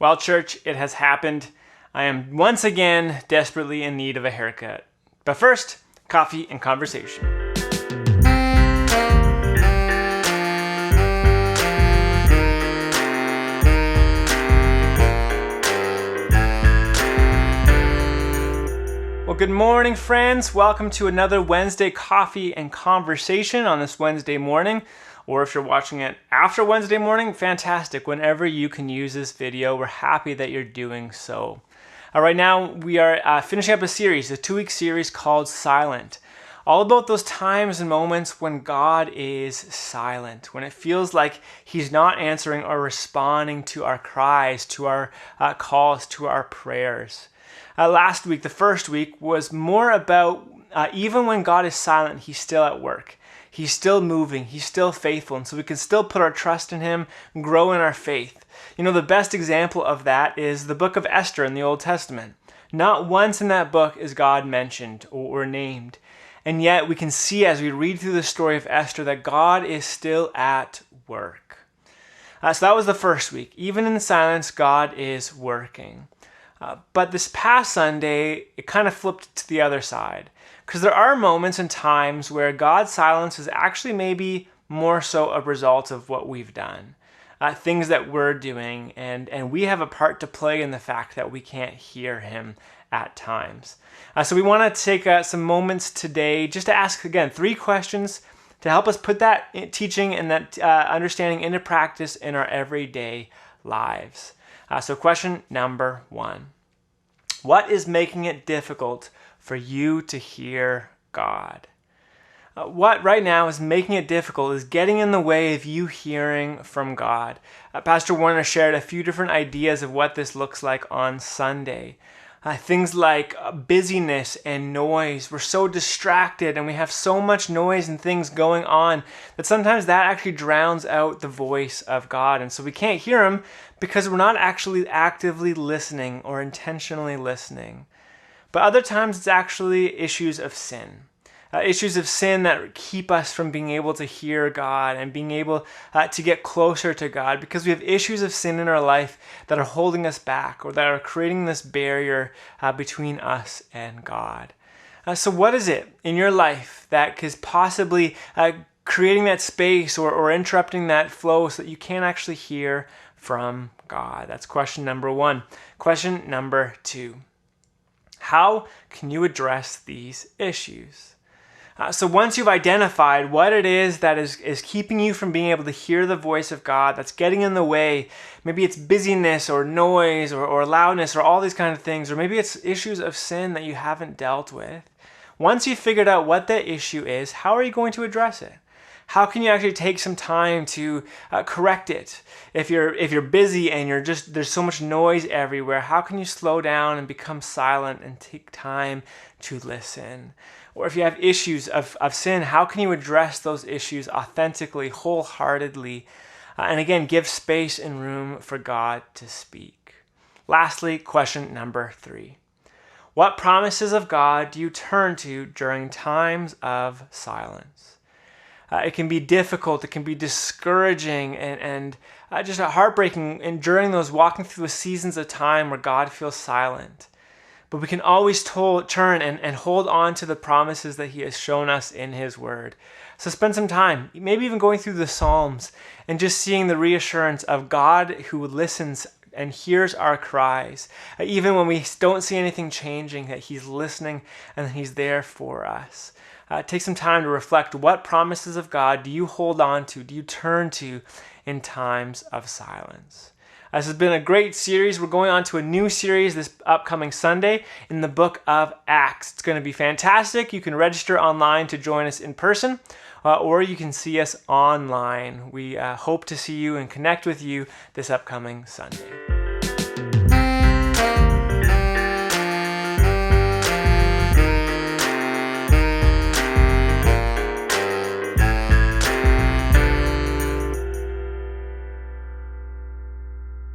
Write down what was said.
Well, church, it has happened. I am once again desperately in need of a haircut. But first, coffee and conversation. Well, good morning, friends. Welcome to another Wednesday coffee and conversation on this Wednesday morning. Or if you're watching it after Wednesday morning, fantastic. Whenever you can use this video, we're happy that you're doing so. Right now, we are finishing up a 2-week series called Silent. All about those times and moments when God is silent, when it feels like He's not answering or responding to our cries, to our calls, to our prayers. Last week, the first week, was more about even when God is silent, He's still at work. He's still moving. He's still faithful. And so we can still put our trust in Him, grow in our faith. You know, the best example of that is the book of Esther in the Old Testament. Not once in that book is God mentioned or named. And yet we can see as we read through the story of Esther that God is still at work. So that was the first week. Even in silence, God is working. But this past Sunday, it kind of flipped to the other side. Because there are moments and times where God's silence is actually maybe more so a result of what we've done. Things that we're doing, and we have a part to play in the fact that we can't hear Him at times. So we want to take some moments today just to ask, again, 3 questions to help us put that teaching and that understanding into practice in our everyday lives. So question number 1. What is making it difficult for you to hear God? What right now is making it difficult is getting in the way of you hearing from God. Pastor Warner shared a few different ideas of what this looks like on Sunday. Things like busyness and noise. We're so distracted and we have so much noise and things going on that sometimes that actually drowns out the voice of God. And so we can't hear Him because we're not actually actively listening or intentionally listening. But other times it's actually issues of sin. Issues of sin that keep us from being able to hear God and being able to get closer to God because we have issues of sin in our life that are holding us back or that are creating this barrier between us and God. So what is it in your life that is possibly creating that space or interrupting that flow so that you can't actually hear from God? That's question number 1. Question number 2. How can you address these issues? So once you've identified what it is that is keeping you from being able to hear the voice of God, that's getting in the way, maybe it's busyness or noise or loudness or all these kind of things, or maybe it's issues of sin that you haven't dealt with. Once you've figured out what the issue is, how are you going to address it? How can you actually take some time to correct it? If you're busy and there's so much noise everywhere, how can you slow down and become silent and take time to listen? Or if you have issues of sin, how can you address those issues authentically, wholeheartedly, and again, give space and room for God to speak? Lastly, question number 3. What promises of God do you turn to during times of silence? It can be difficult, it can be discouraging, and just heartbreaking during those walking through the seasons of time where God feels silent. But we can always turn and hold on to the promises that He has shown us in His Word. So spend some time, maybe even going through the Psalms and just seeing the reassurance of God who listens and hears our cries. Even when we don't see anything changing, that He's listening and that He's there for us. Take some time to reflect, what promises of God do you hold on to, do you turn to in times of silence? This has been a great series. We're going on to a new series this upcoming Sunday in the book of Acts. It's going to be fantastic. You can register online to join us in person, or you can see us online. We hope to see you and connect with you this upcoming Sunday.